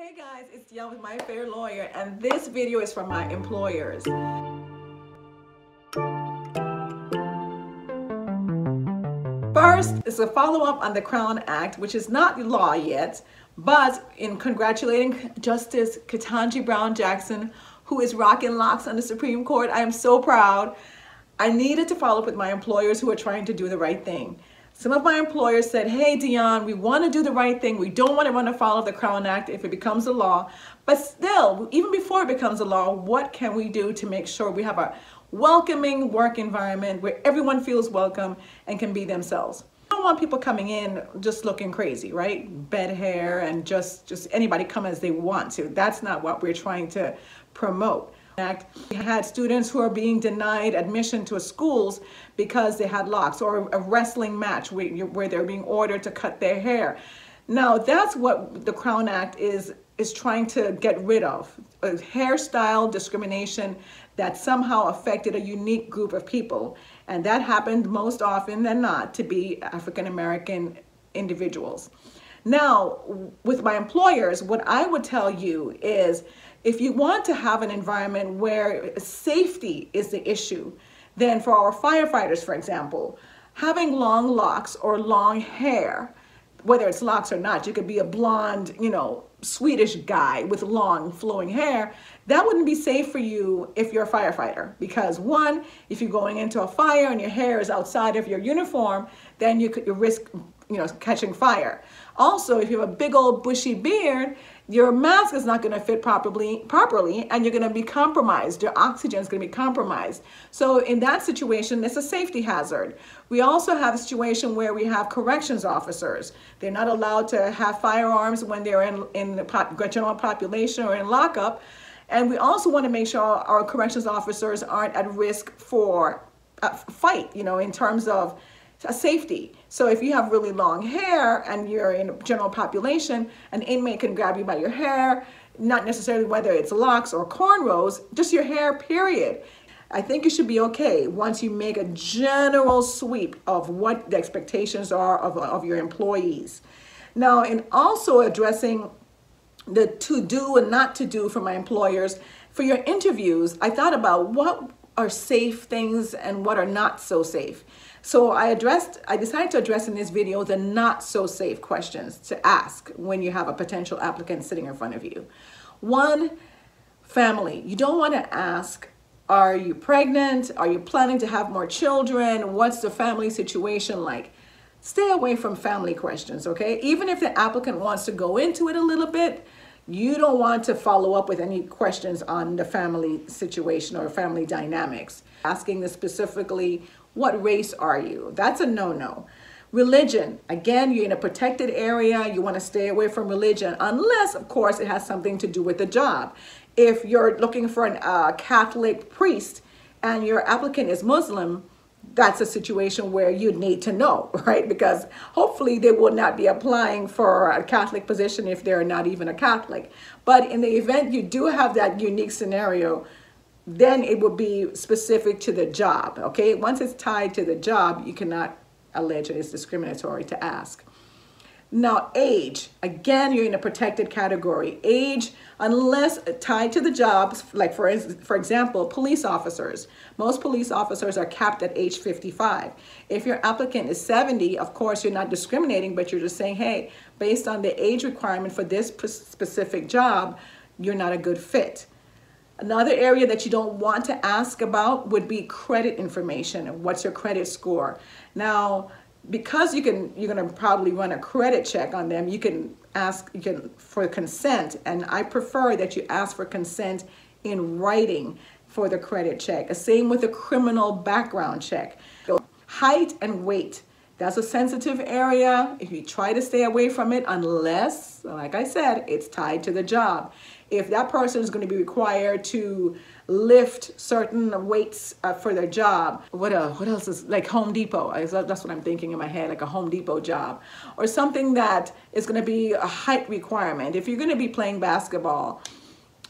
Hey guys, it's Dion with My Fair Lawyer, and this video is for my employers. First is a follow-up on the Crown Act, which is not law yet, but in congratulating Justice Ketanji Brown Jackson, who is rocking locks on the Supreme Court. I am so proud. I needed to follow up with my employers who are trying to do the right thing. Some of my employers said, hey, Dion, we want to do the right thing. We don't want to run afoul of the Crown Act if it becomes a law. But still, even before it becomes a law, what can we do to make sure we have a welcoming work environment where everyone feels welcome and can be themselves? I don't want people coming in just looking crazy, right? Bed hair and just anybody come as they want to. That's not what we're trying to promote. We had students who are being denied admission to schools because they had locks, or a wrestling match where they're being ordered to cut their hair. Now that's what the Crown Act is trying to get rid of, a hairstyle discrimination that somehow affected a unique group of people. And that happened most often than not to be African American individuals. Now, with my employers, what I would tell you is, if you want to have an environment where safety is the issue, then for our firefighters, for example, having long locks or long hair, whether it's locks or not, you could be a blonde, Swedish guy with long flowing hair, that wouldn't be safe for you if you're a firefighter. Because one, if you're going into a fire and your hair is outside of your uniform, then you risk catching fire. Also, if you have a big old bushy beard, your mask is not going to fit properly, and you're going to be compromised. Your oxygen is going to be compromised. So in that situation, it's a safety hazard. We also have a situation where we have corrections officers. They're not allowed to have firearms when they're in the general population or in lockup. And we also want to make sure our corrections officers aren't at risk for a fight, in terms of safety. So if you have really long hair and you're in a general population, an inmate can grab you by your hair, not necessarily whether it's locks or cornrows, just your hair, period. I think you should be okay once you make a general sweep of what the expectations are of your employees. Now, in also addressing the to do and not to do for my employers, for your interviews, I thought about what are safe things and what are not so safe. So I decided to address in this video the not so safe questions to ask when you have a potential applicant sitting in front of you. One, family. You don't want to ask, are you pregnant? Are you planning to have more children? What's the family situation like? Stay away from family questions, okay? Even if the applicant wants to go into it a little bit, you don't want to follow up with any questions on the family situation or family dynamics. Asking this specifically, what race are you? That's a no-no. Religion, again, you're in a protected area. You want to stay away from religion unless, of course, it has something to do with the job. If you're looking for a Catholic priest and your applicant is Muslim, that's a situation where you'd need to know, right? Because hopefully they will not be applying for a Catholic position if they're not even a Catholic. But in the event you do have that unique scenario, then it would be specific to the job, okay? Once it's tied to the job, you cannot allege it is discriminatory to ask. Now, age, again, you're in a protected category. Age, unless tied to the jobs, like for example, police officers. Most police officers are capped at age 55. If your applicant is 70, of course, you're not discriminating, but you're just saying, hey, based on the age requirement for this specific job, you're not a good fit. Another area that you don't want to ask about would be credit information. What's your credit score? Now, because you're going to probably run a credit check on them, you can ask for consent, and I prefer that you ask for consent in writing for the credit check. The same with a criminal background check. Height and weight. That's a sensitive area. If you try to stay away from it, unless, like I said, it's tied to the job. If that person is going to be required to lift certain weights for their job, what else is like Home Depot? That's what I'm thinking in my head, like a Home Depot job, or something that is going to be a height requirement. If you're going to be playing basketball,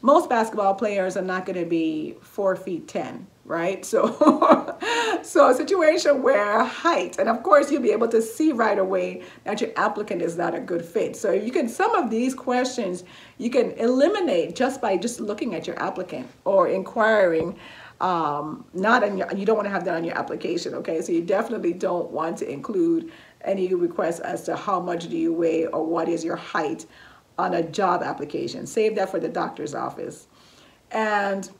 most basketball players are not going to be 4'10", right? So, so a situation where height, and of course you'll be able to see right away that your applicant is not a good fit. So you can, some of these questions you can eliminate just by just looking at your applicant or inquiring. Not on your, you don't want to have that on your application, okay? So you definitely don't want to include any requests as to how much do you weigh or what is your height on a job application. Save that for the doctor's office. And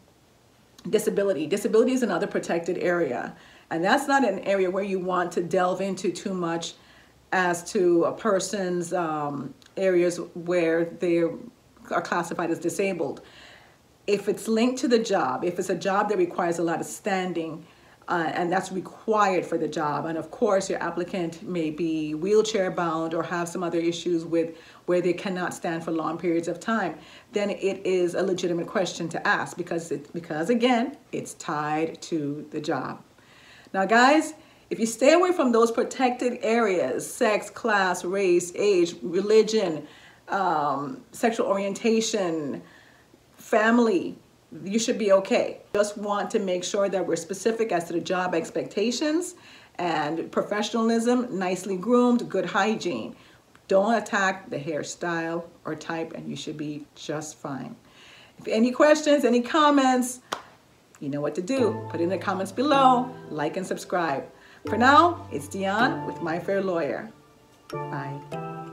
disability. Disability is another protected area. And that's not an area where you want to delve into too much as to a person's areas where they are classified as disabled. If it's linked to the job, if it's a job that requires a lot of standing, and that's required for the job, and of course your applicant may be wheelchair bound or have some other issues with where they cannot stand for long periods of time, then it is a legitimate question to ask because again, it's tied to the job. Now guys, if you stay away from those protected areas, sex, class, race, age, religion, sexual orientation, family, you should be okay. Just want to make sure that we're specific as to the job expectations and professionalism, nicely groomed, good hygiene. Don't attack the hairstyle or type and you should be just fine. If any questions, any comments, you know what to do. Put in the comments below, like and subscribe. For now, it's Dion with My Fair Lawyer. Bye.